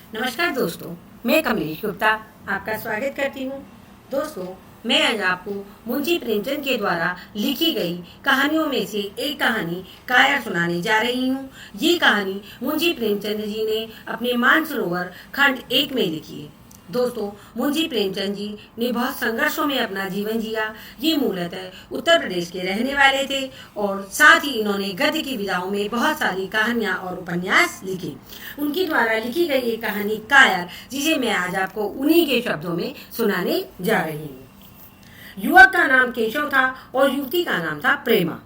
नमस्कार दोस्तों, मैं कमलेश गुप्ता आपका स्वागत करती हूँ। दोस्तों, मैं आज आपको मुंशी प्रेमचंद के द्वारा लिखी गई कहानियों में से एक कहानी काया सुनाने जा रही हूँ। ये कहानी मुंशी प्रेमचंद जी ने अपने मानसरोवर खंड 1 में लिखी है। दोस्तों, मुंशी प्रेमचंद जी ने बहुत संघर्षों में अपना जीवन जिया। ये मूलतः उत्तर प्रदेश के रहने वाले थे और साथ ही इन्होंने गद्य की विधाओं में बहुत सारी कहानियाँ और उपन्यास लिखे। उनके द्वारा लिखी गई एक कहानी कायर, जिसे मैं आज आपको उन्हीं के शब्दों में सुनाने जा रही हूँ। युवक का नाम केशव था और युवती का नाम था प्रेमा।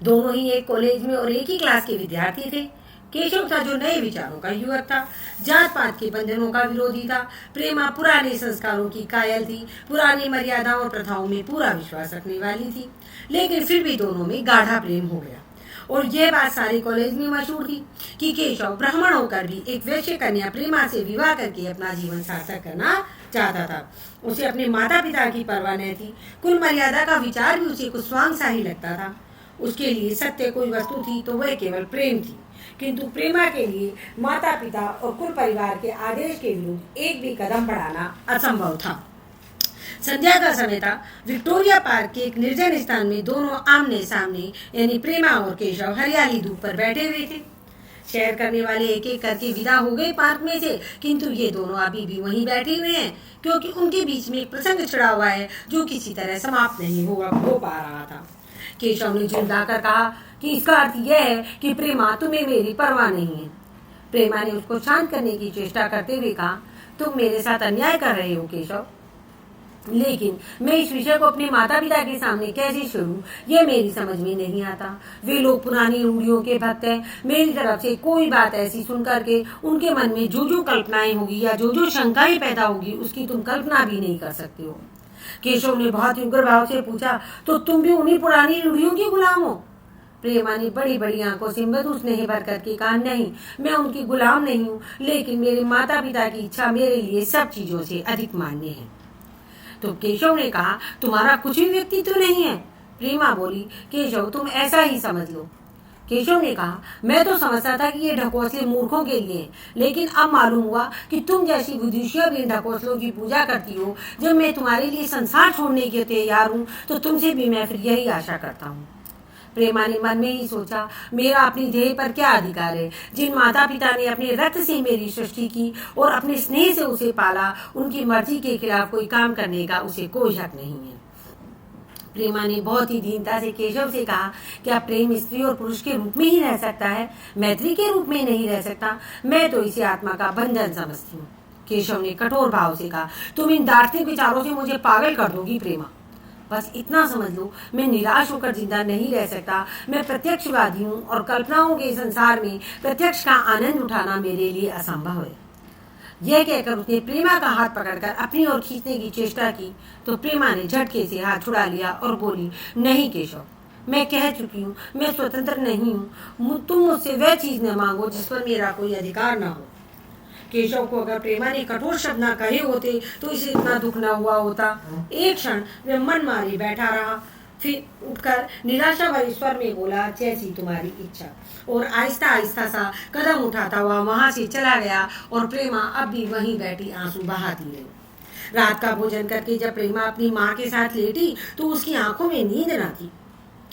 दोनों ही एक कॉलेज में और एक ही क्लास के विद्यार्थी थे। केशव था जो नए विचारों का युवक था, जात पात के बंधनों का विरोधी था। प्रेमा पुराने संस्कारों की कायल थी, पुरानी मर्यादाओं और प्रथाओं में पूरा विश्वास रखने वाली थी। लेकिन फिर भी दोनों में गाढ़ा प्रेम हो गया और यह बात सारे कॉलेज में मशहूर थी कि केशव ब्राह्मण होकर भी एक वैश्य कन्या प्रेमा से विवाह करके अपना जीवन सार्थक करना चाहता था। उसे अपने माता पिता की परवाह नहीं थी, कुल मर्यादा का विचार भी उसे कुछ स्वांग सा ही लगता था। उसके लिए सत्य कोई वस्तु थी तो वह केवल प्रेम थी, किंतु प्रेमा के लिए माता पिता और कुल परिवार के आदेश के विरुद्ध एक भी कदम बढ़ाना असंभव था। संध्या का समय था। विक्टोरिया पार्क के एक निर्जन स्थान में दोनों आमने सामने यानी प्रेमा और केशव हरियाली धूप पर बैठे हुए थे। सैर करने वाले एक एक करके विदा हो गए पार्क में से, किंतु ये दोनों अभी भी वहीं बैठे हुए हैं, क्योंकि उनके बीच में एक प्रसंग छिड़ा हुआ है जो किसी तरह समाप्त नहीं हो पा रहा था। केशव ने झुंझलाकर कहा कि इसका अर्थ यह है कि प्रेमा, तुम्हें मेरी परवाह नहीं है। प्रेमा ने उसको शांत करने की चेष्टा करते हुए कहा, तुम मेरे साथ अन्याय कर रहे हो केशव, लेकिन मैं इस विषय को अपने माता पिता के सामने कैसे छोड़ूं, यह मेरी समझ में नहीं आता। वे लोग पुरानी रूढ़ियों के भक्त हैं। मेरी तरफ से कोई बात ऐसी सुन करके उनके मन में जो जो कल्पनाएं होगी या जो जो शंकाएं पैदा होगी, उसकी तुम कल्पना भी नहीं कर सकते हो। केशव ने बहुत ही उग्र भाव से पूछा, तो तुम भी उन्हीं पुरानी रूढ़ियों के गुलाम हो? प्रेमा ने बड़ी बड़ी आंखों से मधु स्नेह भर करके कहा, नहीं, मैं उनकी गुलाम नहीं हूँ, लेकिन मेरे माता पिता की इच्छा मेरे लिए सब चीजों से अधिक मान्य है। तो केशव ने कहा, तुम्हारा कुछ भी व्यक्तित्व नहीं है? प्रेमा बोली, केशव तुम ऐसा ही समझ लो। केशव ने कहा, मैं तो समझता था कि ये ढकोसले मूर्खों के लिए, लेकिन अब मालूम हुआ कि तुम जैसी बुद्धिशिया भी इन ढकोसलों की पूजा करती हो। जब मैं तुम्हारे लिए संसार छोड़ने के तैयार हूँ तो तुमसे भी मैं फिर यही आशा करता हूँ। प्रेमा ने मन में ही सोचा, मेरा अपनी देह पर क्या अधिकार है? जिन माता पिता ने अपने रक्त से मेरी सृष्टि की और अपने स्नेह से उसे पाला, उनकी मर्जी के खिलाफ कोई काम करने का उसे कोई हक नहीं है। प्रेमा ने बहुत ही दीनता से केशव से कहा, क्या प्रेम स्त्री और पुरुष के रूप में ही रह सकता है, मैत्री के रूप में नहीं रह सकता? मैं तो इसे आत्मा का बंधन समझती हूँ। केशव ने कठोर भाव से कहा, तुम इन दार्शनिक विचारों से मुझे पागल कर दोगी प्रेमा। बस इतना समझ लो, मैं निराश होकर जिंदा नहीं रह सकता। मैं प्रत्यक्षवादी हूँ और कल्पनाओं के संसार में प्रत्यक्ष का आनंद उठाना मेरे लिए असंभव है। यह कहकर उसने प्रेमा का हाथ पकड़कर अपनी ओर खींचने की चेष्टा की, तो प्रेमा ने झटके से हाथ छुड़ा लिया और बोली, नहीं केशव, मैं कह चुकी हूँ, मैं स्वतंत्र नहीं हूँ। तुम मुझसे वह चीज न मांगो जिस पर मेरा कोई अधिकार न हो। केशव को अगर प्रेमा ने कठोर शब्द न कहे होते तो इसे इतना दुख न हुआ होता। एक क्षण वह मन मारे बैठा रहा, फिर उठकर निराशा भरे स्वर में बोला, जैसी तुम्हारी इच्छा, और आहिस्ता आहिस्ता सा कदम उठाता हुआ वहां से चला गया। और प्रेमा अब भी वहीं बैठी आंसू बहाती रही। रात का भोजन करके जब प्रेमा अपनी माँ के साथ लेटी तो उसकी आंखों में नींद न थी।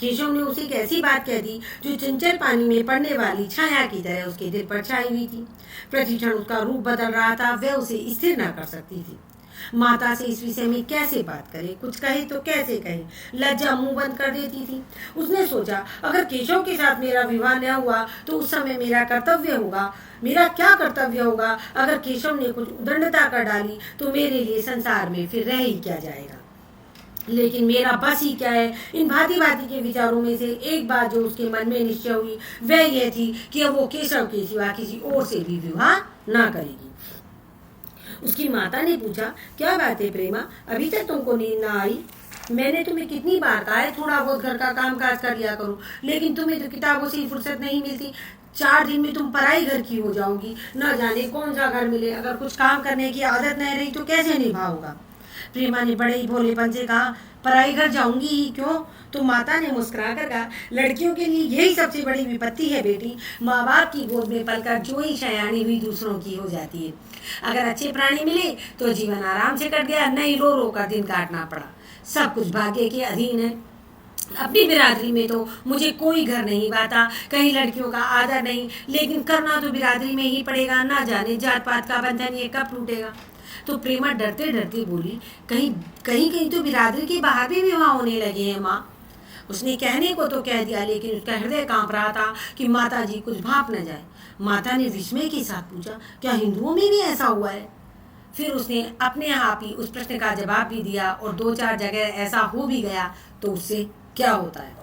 केशव ने उसे एक ऐसी बात कह दी जो चंचल पानी में पड़ने वाली छाया की तरह उसके दिल पर छाई हुई थी। प्रतिक्षण उसका रूप बदल रहा था, वह उसे स्थिर न कर सकती थी। माता से इस विषय में कैसे बात करे, कुछ कहे तो कैसे कहे, लज्जा मुंह बंद कर देती थी। उसने सोचा, अगर केशव के साथ मेरा विवाह न हुआ तो उस समय मेरा कर्तव्य होगा। मेरा क्या कर्तव्य होगा? अगर केशव ने कुछ उदंडता कर डाली तो मेरे लिए संसार में फिर रह ही क्या जाएगा। लेकिन मेरा बस ही क्या है? इन भांति भांति के विचारों में से एक बात जो उसके मन में निश्चय हुई वह यह थी कि वो केशव के सिवा किसी और से भी विवाह ना करेगी। उसकी माता ने पूछा, क्या बात है प्रेमा, अभी तक तुमको नींद ना आई? मैंने तुम्हें कितनी बार कहा है थोड़ा बहुत घर का काम काज कर लिया करो, लेकिन तुम्हें तो किताबों से ही फुर्सत नहीं मिलती। 4 दिन में तुम पराई घर की हो जाओगी, न जाने कौन सा घर मिले। अगर कुछ काम करने की आदत नहीं रही तो कैसे निभाओगा? प्रेमा ने बड़े ही भोलेपन से कहा, पराई घर जाऊंगी ही क्यों? तो माता ने मुस्कुरा कर कहा, लड़कियों के लिए यही सबसे बड़ी विपत्ति है बेटी। माँ बाप की गोद में पलकर जो ही शयानी हुई दूसरों की हो जाती है। अगर अच्छे प्राणी मिले तो जीवन आराम से कट गया, नहीं रो रो कर दिन काटना पड़ा। सब कुछ भाग्य के अधीन है। अपनी बिरादरी में तो मुझे कोई घर नहीं पाता, कहीं लड़कियों का आदर नहीं, लेकिन करना तो बिरादरी में ही पड़ेगा। ना जाने जात पात का बंधन ये कब टूटेगा। तो प्रेमा डरते डरते बोली, कहीं कहीं कहीं तो बिरादरी के बाहर भी विवाह होने लगे हैं माँ। उसने कहने को तो कह दिया, लेकिन उसका हृदय कांप रहा था कि माता जी कुछ भाप न जाए। माता ने विस्मय के साथ पूछा, क्या हिंदुओं में भी ऐसा हुआ है? फिर उसने अपने आप ही उस प्रश्न का जवाब भी दिया, और 2-4 जगह ऐसा हो भी गया तो उससे क्या होता है।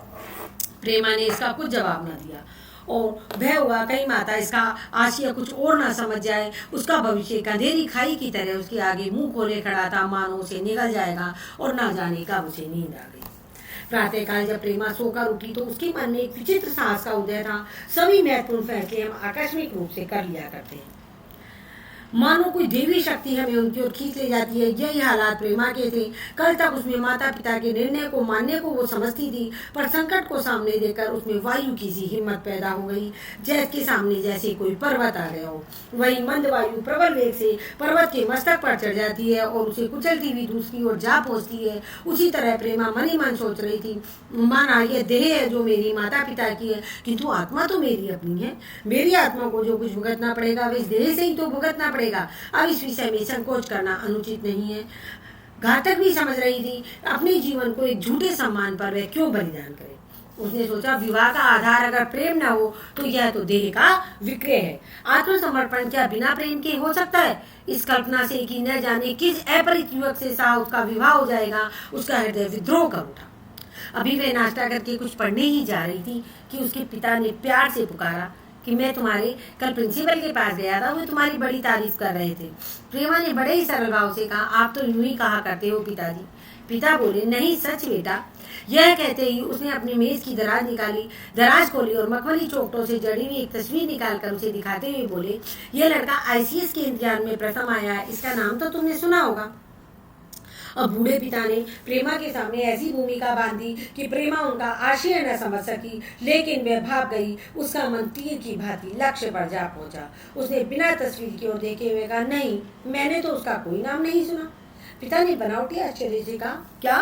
प्रेमा ने इसका कुछ जवाब न दिया और भय हुआ कहीं माता इसका आशय कुछ और ना समझ जाए। उसका भविष्य अंधेरी खाई की तरह उसके आगे मुंह खोले खड़ा था, मानो उसे निगल जाएगा और ना जाने कब उसे नींद आ गई। प्रातःकाल जब प्रेमा सोकर उठी तो उसके मन में एक विचित्र साहस का उदय था। सभी महत्वपूर्ण फैसले हम आकस्मिक रूप से कर लिया करते हैं, मानो कोई देवी शक्ति हमें उनकी ओर खींच ले जाती है। यही हालात प्रेमा के थे। कल तक उसमें माता पिता के निर्णय को मानने को वो समझती थी, पर संकट को सामने देकर उसमें वायु की सी हिम्मत पैदा हो गई, जैसे सामने जैसे कोई पर्वत आ गया हो। वही मंद वायु प्रबल वेग से पर्वत के मस्तक पर चढ़ जाती है और उसे कुचलती हुई दूसरी ओर जा पहुंचती है। उसी तरह प्रेमा मन ही मन सोच रही थी, माना यह देह है जो मेरी माता पिता की है, किंतु आत्मा तो मेरी अपनी है। मेरी आत्मा को जो कुछ भुगतना पड़ेगा वह इस देह से ही तो भुगतना पड़ेगा। अब इस विषय में संकोच करना अनुचित नहीं है। घातक भी समझ रही थी अपने जीवन को एक झूठे सम्मान पर वह क्यों बलिदान करे। उसने सोचा, विवाह का आधार अगर प्रेम न हो तो यह तो देह का विक्रय है। आत्मसमर्पण क्या बिना प्रेम के हो सकता है? इस कल्पना से कि न जाने किस अपरिचित युवक से साथ उसका विवाह हो जाएगा, उसका हृदय विद्रोह कर उठा। अभी वह नाश्ता करके कुछ पढ़ने ही जा रही थी कि उसके पिता ने प्यार से पुकारा कि मैं तुम्हारे कल प्रिंसिपल के पास गया था, वो तुम्हारी बड़ी तारीफ कर रहे थे। प्रेमा ने बड़े ही सरल भाव से कहा, आप तो यूं ही कहा करते हो पिताजी। पिता बोले, नहीं सच बेटा। यह कहते ही उसने अपनी मेज की दराज खोली और मखमली चौकटों से जड़ी हुई एक तस्वीर निकालकर उसे दिखाते हुए बोले, यह लड़का ICS के इम्तिहान में प्रथम आया है, इसका नाम तो तुमने सुना होगा। अब बूढ़े पिता ने प्रेमा के सामने ऐसी भूमिका बांधी कि प्रेमा उनका आशय न समझ सकी, लेकिन वह भाग गई। उसका मन तीर की भांति लक्ष्य पर जा पहुंचा। उसने बिना तस्वीर की ओर देखे हुए कहा, नहीं, मैंने तो उसका कोई नाम नहीं सुना। पिता ने बनावटी आश्चर्य से कहा, क्या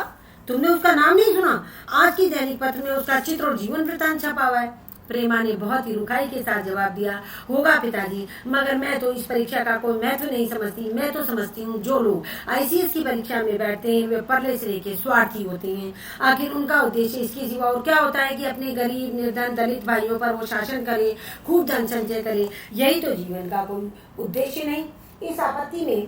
तुमने उसका नाम नहीं सुना? आज की दैनिक पत्र में उसका चित्र और जीवन वृत्तांत छपा हुआ है। प्रेमा ने बहुत ही रुखाई के साथ जवाब दिया, होगा पिताजी, मगर मैं तो इस परीक्षा का कोई महत्व नहीं समझती। मैं तो समझती हूँ जो लोग ICS की परीक्षा में बैठते हैं वे परले सिरे के स्वार्थी होते हैं। आखिर उनका उद्देश्य इसके सिवा और क्या होता है कि अपने गरीब निर्धन दलित भाइयों पर वो शासन करे, खूब धन संचय करे। यही तो जीवन का कोई उद्देश्य नहीं। इस आपत्ति में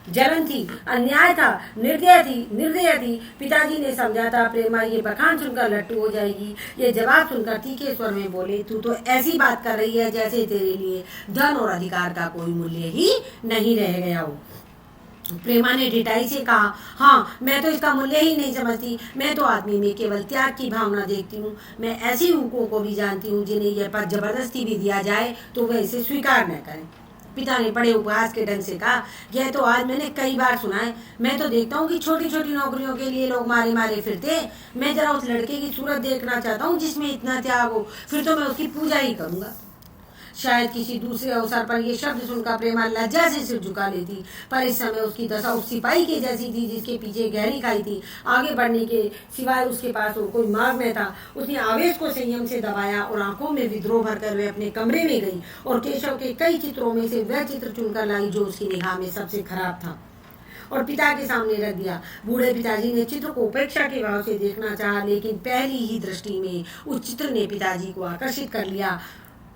जलन थी, अन्याय था, निर्दय थी। पिताजी ने समझा था प्रेमा ये बखान सुनकर लट्टू हो जाएगी। ये जवाब सुनकर तीखे स्वर में बोले, तू तो ऐसी बात कर रही है जैसे तेरे लिए धन और अधिकार का कोई मूल्य ही नहीं रह गया हो। प्रेमा ने ढिठाई से कहा, हाँ, मैं तो इसका मूल्य ही नहीं समझती। मैं तो आदमी में केवल त्याग की भावना देखती हूँ। मैं ऐसी हुक्मों को भी जानती हूँ जिन्हें यह पद जबरदस्ती भी दिया जाए तो वह इसे स्वीकार न करें। पिता ने बड़े उपहास के ढंग से कहा, यह तो आज मैंने कई बार सुना है। मैं तो देखता हूँ कि छोटी छोटी नौकरियों के लिए लोग मारे मारे फिरते। मैं जरा उस लड़के की सूरत देखना चाहता हूँ जिसमें इतना त्याग हो, फिर तो मैं उसकी पूजा ही करूँगा। शायद किसी दूसरे अवसर पर यह शब्द सुनकर प्रेमा लज्जा से सिर झुका लेती, पर इस समय उसकी दशा उस सिपाही के जैसी थी जिसके पीछे गहरी खाई थी। आगे बढ़ने के सिवाय उसके पास कोई मार्ग न था। उसने आवेश को संयम से दबाया और आंखों में विद्रोह भरकर वह अपने कमरे में गई और केशव के कई चित्रों में से वह चित्र चुनकर लाई जो उसकी निगाह में सबसे खराब था और पिता के सामने रख दिया। बूढ़े पिताजी ने चित्र को उपेक्षा के भाव से देखना चाहा, लेकिन पहली ही दृष्टि में उस चित्र ने पिताजी को आकर्षित कर लिया।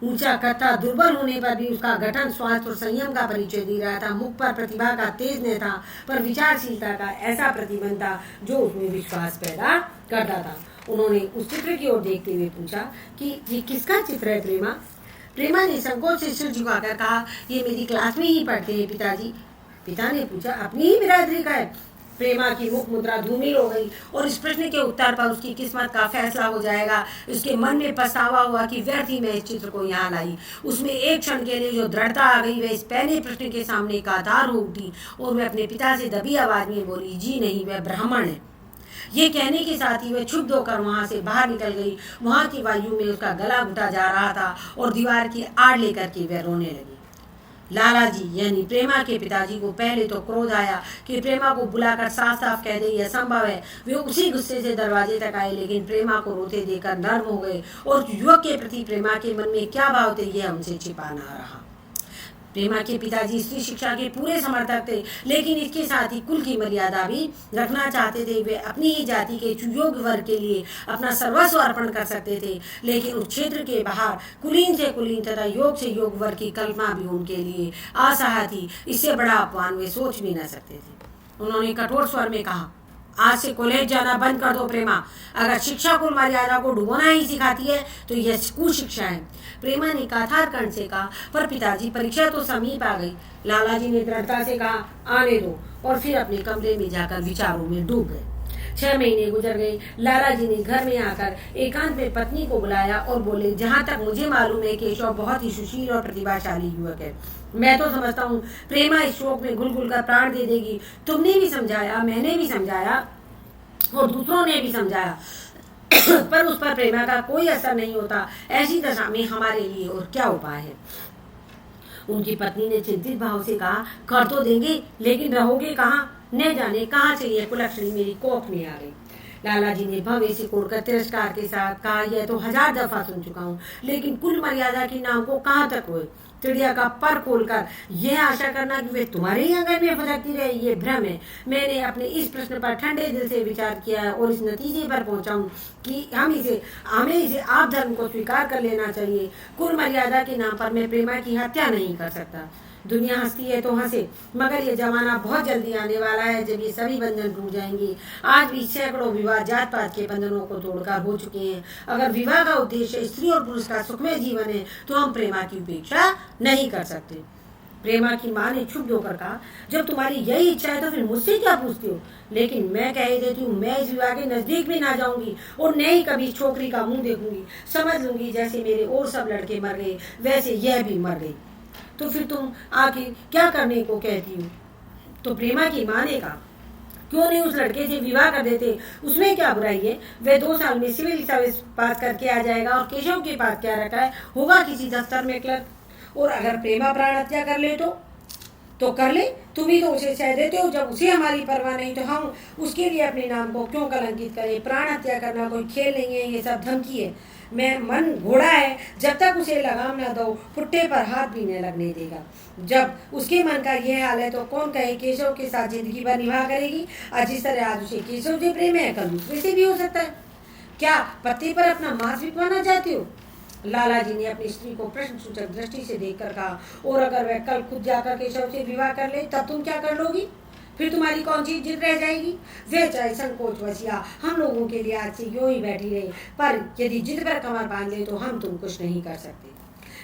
ऊंचा कथा दुर्बल होने पर भी उसका गठन स्वास्थ्य और संयम का परिचय दे रहा था। मुख पर प्रतिभा का तेज न था, पर विचारशीलता का ऐसा प्रतिबंध था जो उसमें विश्वास पैदा करता था। उन्होंने उस चित्र की ओर देखते हुए पूछा कि ये किसका चित्र है प्रेमा? प्रेमा ने संकोच से सिर झुकाकर कहा, ये मेरी क्लास में ही पढ़ते हैं पिताजी। पिता ने पूछा, अपनी ही बिरादरी का है? प्रेमा की मुख मुद्रा धूमिल हो गई और इस प्रश्न के उत्तर पर उसकी किस्मत का फैसला हो जाएगा। उसके मन में पछतावा हुआ कि व्यर्थ ही मैं इस चित्र को यहाँ लाई। उसमें एक क्षण के लिए जो दृढ़ता आ गई, वह इस पहले प्रश्न के सामने एक आधार हो उठी और वह अपने पिता से दबी आवाज में बोली, जी नहीं, वह ब्राह्मण है। ये कहने के साथ ही वह क्षुब्ध होकर वहां से बाहर निकल गई। वहां की वायु में उसका गला घुटा जा रहा था और दीवार की आड़ लेकर के वह रोने लगी। लाला जी यानी प्रेमा के पिताजी को पहले तो क्रोध आया कि प्रेमा को बुलाकर साफ साफ कह दे यह संभव है। वे उसी गुस्से से दरवाजे तक आए, लेकिन प्रेमा को रोते देखकर नर्म हो गए और युवक के प्रति प्रेमा के मन में क्या भाव थे यह उनसे छिपा ना रहा। प्रेमा के पिताजी स्त्री शिक्षा के पूरे समर्थक थे, लेकिन इसके साथ ही कुल की मर्यादा भी रखना चाहते थे। वे अपनी ही जाति के योग्य वर्ग के लिए अपना सर्वस्व अर्पण कर सकते थे, लेकिन उस क्षेत्र के बाहर कुलीन से कुलीन तथा योग से योग वर्ग की कल्पना भी उनके लिए असह्य थी। इससे बड़ा अपमान वे सोच भी न सकते थे। उन्होंने कठोर स्वर में कहा, आज से कॉलेज जाना बंद कर दो प्रेमा। अगर शिक्षा कुल मर्यादा को डुबोना ही सिखाती है तो यह कुशिक्षा है। प्रेमा ने काथार कंठ से कहा, पर पिताजी परीक्षा तो समीप आ गई। लाला जी ने दृढ़ता से कहा, आने दो, और फिर अपने कमरे में जाकर विचारों में डूब गए। 6 महीने गुजर गए। लाला जी ने घर में आकर एकांत में पत्नी को बुलाया और बोले, जहाँ तक मुझे मालूम है केशव बहुत ही सुशील और प्रतिभाशाली युवक है। मैं तो समझता हूँ प्रेमा इस शोक में घुल घुल कर प्राण दे देगी। तुमने भी समझाया, मैंने भी समझाया और दूसरों ने भी समझाया, पर उस पर प्रेमा का कोई असर नहीं होता। ऐसी दशा में हमारे लिए और क्या उपाय है? उनकी पत्नी ने चिंतित भाव से कहा, कर तो देंगे, लेकिन रहोगे कहाँ? न जाने कहाँ से यह कुलक्षणी मेरी कोख में आ गई। लाला जी ने भव्य से कोड़कर तिरस्कार के साथ कहा, यह तो 1000 दफा सुन चुका हूँ, लेकिन कुल मर्यादा के नाम को कहाँ तक हुए? चिड़िया का पर खोलकर यह आशा करना कि वे तुम्हारे ही आंगन में फटकती रहे, ये भ्रम है। मैंने अपने इस प्रश्न पर ठंडे दिल से विचार किया है और इस नतीजे पर पहुंचा हूं कि हमें इसे आप धर्म को स्वीकार कर लेना चाहिए। कुल मर्यादा के नाम पर मैं प्रेमा की हत्या नहीं कर सकता। दुनिया हंसती है तो हंसे, मगर ये जमाना बहुत जल्दी आने वाला है जब ये सभी बंधन टूट जाएंगे। आज भी सैकड़ों विवाह जात पात के बंधनों को तोड़कर हो चुके हैं। अगर विवाह का उद्देश्य स्त्री और पुरुष का सुखमय जीवन है तो हम प्रेमा की उपेक्षा नहीं कर सकते। प्रेमा की माँ ने क्षुब्ध होकर कहा, जब तुम्हारी यही इच्छा है तो फिर मुझसे क्या पूछती हो? लेकिन मैं कह देती हूँ, मैं इस विवाह के नजदीक भी ना जाऊंगी और न ही कभी छोकरी का मुंह देखूंगी। समझ लूंगी जैसे मेरे और सब लड़के मर गए वैसे यह भी मर गई। तो फिर तुम आखिर क्या करने को कहती हो? तो प्रेमा की माँ ने कहा, क्यों नहीं उस लड़के से विवाह कर देते? उसमें क्या बुराई है? वह 2 साल में सिविल सर्विस पास करके आ जाएगा और केशव के पास क्या रखा है, होगा किसी दफ्तर में क्लर्क। और अगर प्रेमा प्राण हत्या कर ले तो कर ले। तुम ही तो उसे सह देते हो। जब उसे हमारी परवाह नहीं तो हम उसके लिए अपने नाम को क्यों कलंकित करें? प्राण हत्या करना कोई खेल नहीं है, ये सब धमकी है। मैं मन घोड़ा है, जब तक उसे लगाम न दो पुट्टे पर हाथ भी न लगने देगा। जब उसके मन का यह हाल है तो कौन कहे केशव के साथ जिंदगी भर निभा करेगी? आज जिस तरह आज उसे केशव से प्रेम है, कल दूसरे से भी हो सकता है। क्या पत्ते पर अपना मांस बिकवाना चाहते हो? लाला जी ने अपनी स्त्री को प्रश्न सूचक दृष्टि से देखकर कहा, और अगर वह कल खुद जाकर केशव से विवाह कर ले तब तुम क्या कर लोगी? फिर तुम्हारी कौन सी जिद रह जाएगी? वे चाहे संकोच वसिया हम लोगों के लिए आज से यूं ही बैठी रहे, पर यदि जिद पर कमर बांध ले तो हम तुम कुछ नहीं कर सकते।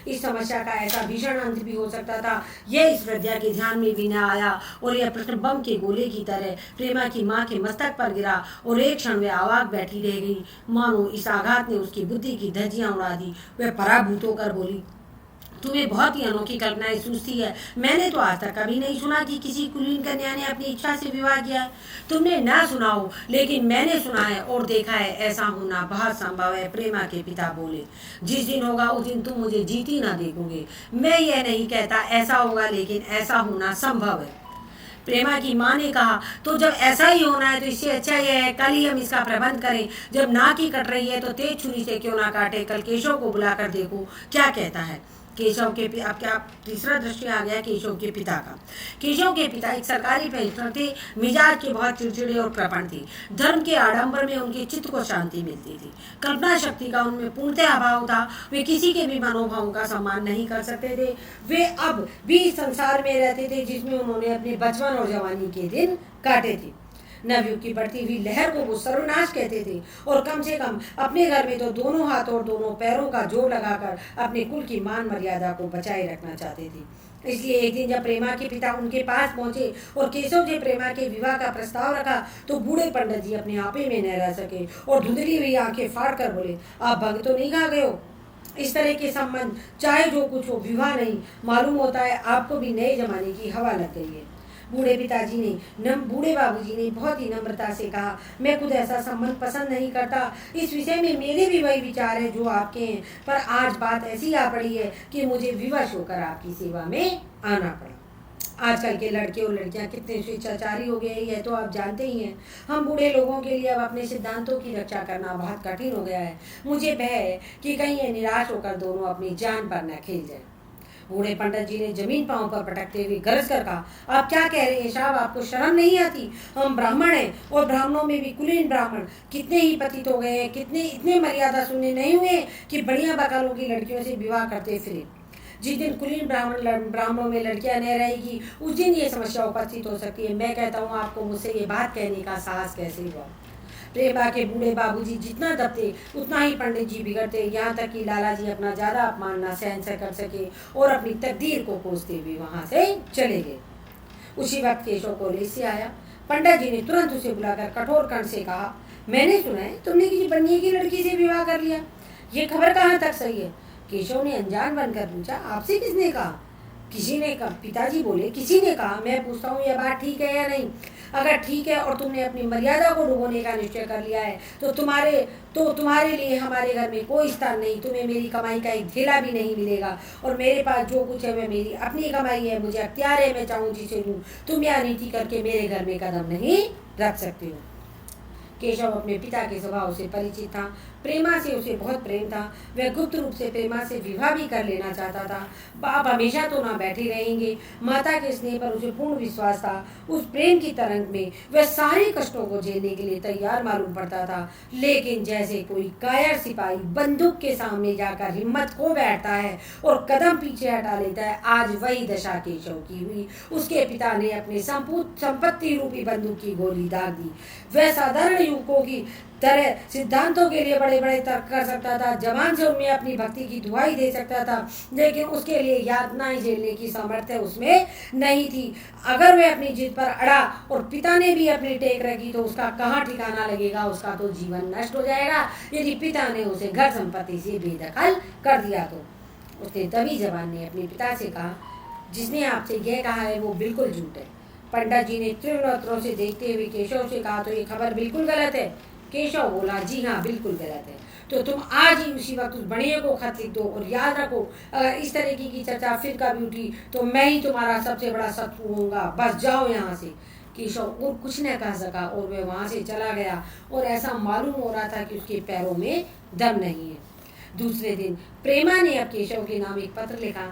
इस समस्या का ऐसा भीषण अंत भी हो सकता था, यह इस वृद्धा के ध्यान में भी न आया और यह प्रश्न बम के गोले की तरह प्रेमा की माँ के मस्तक पर गिरा और एक क्षण वे आवाज बैठी रह गई, मानो इस आघात ने उसकी बुद्धि की धज्जियां उड़ा दी। वह पराभूत होकर बोली, तुम्हें बहुत ही अनोखी कल्पनाएं सूझती है। मैंने तो आज तक कभी नहीं सुना कि किसी कुलीन कन्या ने अपनी इच्छा से विवाह किया है। तुमने ना सुना हो, लेकिन मैंने सुना है और देखा है। ऐसा होना बहुत संभव है। प्रेमा के पिता बोले, जिस दिन होगा उस दिन तुम मुझे जीती ना देखोगे। मैं यह नहीं कहता ऐसा होगा, लेकिन ऐसा होना संभव है। प्रेमा की माँ ने कहा, तो जब ऐसा ही होना है तो इससे अच्छा यह है कल ही हम इसका प्रबंध करें। जब नाक ही कट रही है तो तेज छुरी से क्यों ना काटे। कल केशव को बुलाकर देखो क्या कहता है। केशव के अब क्या तीसरा दृश्य आ गया केशव के पिता का। केशव के पिता एक सरकारी पेंशनर थे, मिजाज के बहुत चिड़चिड़े और कृपण थे। धर्म के आडंबर में उनके चित्त को शांति मिलती थी। कल्पना शक्ति का उनमें पूर्णतः अभाव था। वे किसी के भी मनोभावों का सम्मान नहीं कर सकते थे। वे अब भी संसार में रहते थे जिसमें उन्होंने अपने बचपन और जवानी के दिन काटे थे। नवयुग की बढ़ती हुई लहर को वो सर्वनाश कहते थे और कम से कम अपने घर में तो दोनों हाथ और दोनों पैरों का जोर लगाकर अपने कुल की मान मर्यादा को बचाए रखना चाहते थे। इसलिए एक दिन जब प्रेमा के पिता उनके पास पहुंचे और केशव जी प्रेमा के विवाह का प्रस्ताव रखा तो बूढ़े पंडित जी अपने आपे में न रह सके और धुंधली हुई आंखें फाड़ कर बोले, आप भंग तो नहीं खा गए हो? इस तरह के संबंध चाहे जो कुछ हो, विवाह नहीं। मालूम होता है आपको भी नए जमाने की हवा लग गई है। बूढ़े बाबूजी ने बहुत ही नम्रता से कहा, मैं खुद ऐसा संबंध पसंद नहीं करता। इस विषय में मेरे भी वही विचार है जो आपके हैं, पर आज बात ऐसी आ पड़ी है कि मुझे विवश होकर आपकी सेवा में आना पड़ा। आजकल के लड़के और लड़कियां कितने स्वेच्छाचारी हो गए हैं तो आप जानते ही हैं। हम बूढ़े लोगों के लिए अब अपने सिद्धांतों की रक्षा करना बहुत कठिन हो गया है। मुझे भय है कि कहीं ये निराश होकर दोनों अपनी जान पर न खेल जाए। बूढ़े पंडित जी ने जमीन पांव पर पटकते हुए गरज कर कहा, आप क्या कह रहे हैं साहब? आपको शर्म नहीं आती? हम ब्राह्मण हैं और ब्राह्मणों में भी कुलीन ब्राह्मण कितने ही पतित हो गए हैं, कितने इतने मर्यादा सुनने नहीं हुए कि बढ़िया बकालों की लड़कियों से विवाह करते फिरे। जिस दिन कुलीन ब्राह्मणों में लड़कियां न रहेगी उस दिन ये समस्या उपस्थित हो सकती है। मैं कहता हूँ आपको मुझसे ये बात कहने का साहस कैसे हुआ? प्रेमा के बूढ़े बाबूजी जितना दबते उतना ही पंडित जी बिगड़ते, यहाँ तक कि लाला जी अपना ज्यादा अपमान न सहन से कर सके और अपनी तकदीर को कोसते हुए वहां से चले गए। उसी वक्त केशव कॉलेज से आया। पंडित जी ने तुरंत उसे बुलाकर कठोर कंठ से कहा, मैंने सुना है तुमने किसी बनिए की लड़की से विवाह कर लिया, ये खबर कहाँ तक सही है? केशव ने अनजान बनकर पूछा, आपसे किसने कहा? किसी ने कहा, पिताजी बोले किसी ने कहा। मैं पूछता हूँ यह बात ठीक है या नहीं? अगर ठीक है और तुमने अपनी मर्यादा को डुबोने का निश्चय कर लिया है तो तुम्हारे लिए हमारे घर में कोई स्थान नहीं। तुम्हें मेरी कमाई का एक धेला भी नहीं मिलेगा और मेरे पास जो कुछ है वह मेरी अपनी कमाई है। मुझे अख्तियार है, मैं चाहूँ जिसे लूँ। तुम यह नीति करके मेरे घर में कदम नहीं रख सकते हो। केशव अपने पिता के स्वभाव से परिचित था। प्रेमा से उसे बहुत प्रेम था। वह गुप्त रूप से प्रेमा से विवाह भी कर लेना चाहता था। बाप हमेशा तो ना बैठे रहेंगे। माता के स्नेह पर उसे पूर्ण विश्वास था। उस प्रेम की तरंग में वह सारे कष्टों को झेलने के लिए तैयार मालूम पड़ता था। लेकिन जैसे कोई कायर सिपाही बंदूक के सामने जाकर हिम्मत खो बैठता है और कदम पीछे हटा लेता है, आज वही दशा केशव की हुई। उसके पिता ने अपने संपत्ति रूपी बंदूक की गोली दाग दी। वह साधारण युवकों की तरह सिद्धांतों के लिए बड़े बड़े तर्क कर सकता था, जबान से उनमें अपनी भक्ति की दुहाई दे सकता था, लेकिन उसके लिए यातनाएं झेलने की सामर्थ्य उसमें नहीं थी। अगर वह अपनी जिद पर अड़ा और पिता ने भी अपनी टेक रखी तो उसका कहाँ ठिकाना लगेगा? उसका तो जीवन नष्ट हो जाएगा। यदि पिता ने उसे घर संपत्ति से बेदखल कर दिया तो उसने तभी जबान ने अपने पिता से कहा, जिसने आपसे यह कहा है वो बिल्कुल झूठ है। पंडित जी ने तीव्र नेत्रों से देखते हुए केशव से कहा, तो ये खबर बिल्कुल गलत है? केशव बोला, जी हाँ बिल्कुल गलत है। तो तुम आज ही उसी वक्त उस बढ़िया को खत लिख दो और याद रखो, अगर इस तरीके की चर्चा फिर कभी उठी तो मैं ही तुम्हारा सबसे बड़ा शत्रु होऊंगा। बस जाओ यहाँ से। केशव और कुछ न कह सका और वह वहां से चला गया और ऐसा मालूम हो रहा था कि उसके पैरों में दम नहीं है। दूसरे दिन प्रेमा ने अब केशव के नाम एक पत्र लिखा,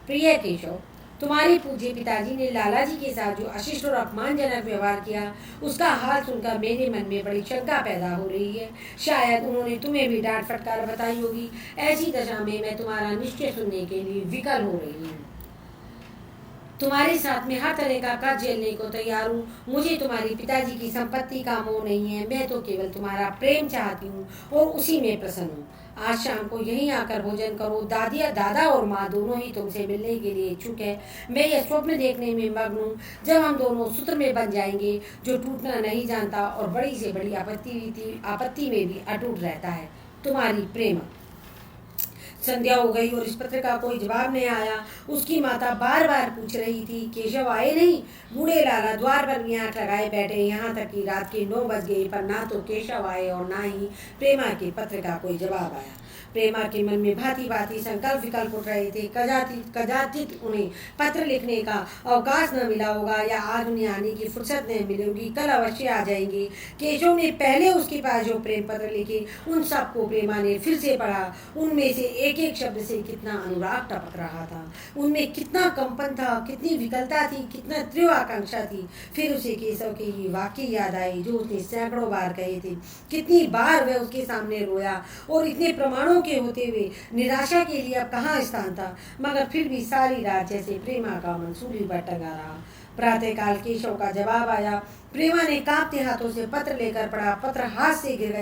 प्रिय केशव, तुम्हारे पूज्य पिताजी ने लाला जी के साथ जो अशिष्ट और अपमानजनक व्यवहार किया उसका हाल सुनकर मेरे मन में बड़ी शंका पैदा हो रही है। शायद उन्होंने तुम्हें भी डांट फटकार बताई होगी। ऐसी दशा में मैं तुम्हारा निश्चय सुनने के लिए विकल हो रही हूँ। तुम्हारे साथ में हर तरह का कर्ज झेलने को तैयार हूँ। मुझे तुम्हारे पिताजी की संपत्ति का मोह नहीं है। मैं तो केवल तुम्हारा प्रेम चाहती हूँ और उसी में प्रसन्न हूँ। आज शाम को यहीं आकर भोजन करो। दादा और माँ दोनों ही तुमसे मिलने के लिए इच्छुक है। मैं यह स्वप्न देखने में मग्न हूँ जब हम दोनों सूत्र में बन जाएंगे, जो टूटना नहीं जानता और बड़ी से बड़ी आपत्ति में भी अटूट रहता है। तुम्हारी प्रेमा। संध्या हो गई और इस पत्र का कोई जवाब नहीं आया। उसकी माता बार बार पूछ रही थी, केशव आए नहीं? बूढ़े लाला द्वार पर भी आंख लगाए बैठे। यहाँ तक कि रात के 9 बज गए पर ना तो केशव आए और ना ही प्रेमा के पत्र का कोई जवाब आया। प्रेमा के मन में भांति भांति संकल्प विकल्प उठ रहे थे। कदाचित उन्हें पत्र लिखने का अवकाश न मिला होगा या आज उन्हें आने की फुर्सत नहीं मिलेगी। कल अवश्य आ जाएंगे। केशव ने पहले उसके पास जो प्रेम पत्र लिखे उन सबको प्रेमा ने फिर से पढ़ा। उनमें से एक एक शब्द से कितना अनुराग टपक रहा था, उनमें कितना कंपन था, कितनी विकलता थी, कितना तीव्र आकांक्षा थी। फिर उसे केशव के ही वाक्य याद आए जो उसने सैकड़ों बार कहे थे। कितनी बार वह उसके सामने रोया और इतने प्रमाणों के होते हुए निराशा के लिए अब कहाँ स्थान था। मगर फिर भी सारी रात जैसे प्रेमा का मन सूली पर टंगा रहा। प्रातःकाल केशव का जवाब आया। प्रेमा ने कांपते हाथों से पत्र लेकर पढ़ा। पत्र हाथ से गिर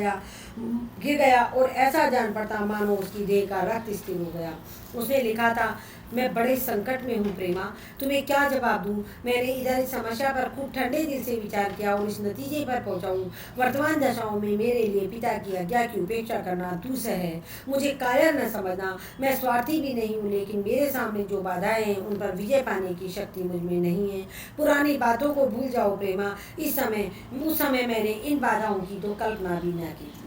गया और ऐसा जान पड़ता मानो उसकी देह का रक्त स्थिर हो गया। उसने लिखा था, मैं बड़े संकट में हूँ प्रेमा, तुम्हें क्या जवाब दूँ। मैंने इधर इस समस्या पर खूब ठंडे दिल से विचार किया और इस नतीजे पर पहुँचा हूँ। वर्तमान दशाओं में मेरे लिए पिता की आज्ञा की उपेक्षा करना दूसरा है। मुझे कायर न समझना, मैं स्वार्थी भी नहीं हूँ, लेकिन मेरे सामने जो बाधाएं हैं उन पर विजय पाने की शक्ति मुझ में नहीं है। पुरानी बातों को भूल जाओ प्रेमा, उस समय मैंने इन बाधाओं की तो कल्पना भी न की थी।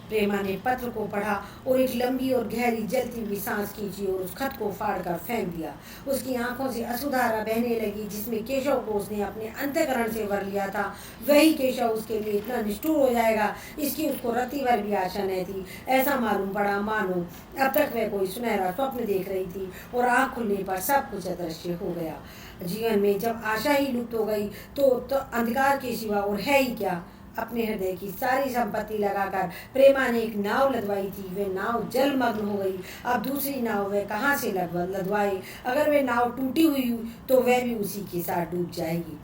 प्रेमा ने पत्र को पढ़ा और एक लंबी और गहरी जलती हुई सांस खींची और उस खत को फाड़कर फेंक दिया। उसकी आंखों से अश्रुधारा बहने लगी, जिसमें केशव को उसने अपने अंतःकरण से भर लिया था। वही केशव उसके लिए इतना निष्ठुर हो जाएगा, इसकी उसको रत्ती भर भी आशा न थी। ऐसा मालूम पड़ा मानो अब तक वह कोई सुनहरा स्वप्न देख रही थी और आँख खुलने पर सब कुछ अदृश्य हो गया। जीवन में जब आशा ही लुप्त हो गई तो अंधकार के सिवा और है ही क्या। अपने हृदय की सारी संपत्ति लगाकर प्रेमा ने एक नाव लदवाई थी, वह नाव जलमग्न हो गई। अब दूसरी नाव वह कहाँ से लदवाए। अगर वह नाव टूटी हुई तो वह भी उसी के साथ डूब जाएगी।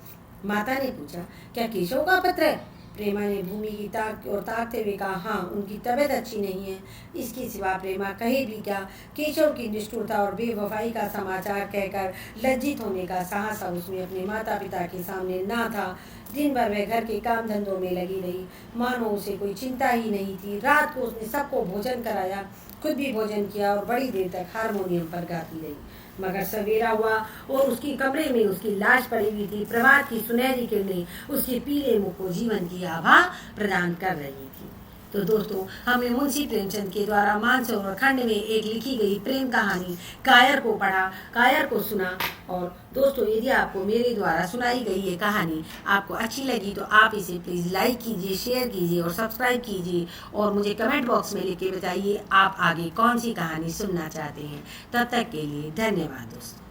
माता ने पूछा, क्या केशव का पत्र है? प्रेमा ने भूमि की ताकते हुए कहा, हाँ, उनकी तबीयत अच्छी नहीं है। इसके सिवा प्रेमा कहे भी क्या। केशव की निष्ठुरता और बेवफाई का समाचार कहकर लज्जित होने का साहस उसमें अपने माता पिता के सामने ना था। दिन भर वह घर के काम धंधों में लगी रही, मानो उसे कोई चिंता ही नहीं थी। रात को उसने सबको भोजन कराया, खुद भी भोजन किया और बड़ी देर तक हारमोनियम पर गाती रही। मगर सवेरा हुआ और उसकी कमरे में उसकी लाश पड़ी हुई थी। प्रभात की सुनहरी किरणें उसके पीले मुख को जीवन की आभा प्रदान कर रही थी। तो दोस्तों, हमने मुंशी प्रेमचंद के द्वारा मानसरोवर खंड में एक लिखी गई प्रेम कहानी कायर को पढ़ा, कायर को सुना। और दोस्तों, यदि आपको मेरे द्वारा सुनाई गई ये कहानी आपको अच्छी लगी तो आप इसे प्लीज़ लाइक कीजिए, शेयर कीजिए और सब्सक्राइब कीजिए और मुझे कमेंट बॉक्स में लिख के बताइए आप आगे कौन सी कहानी सुनना चाहते हैं। तब तक के लिए धन्यवाद दोस्तों।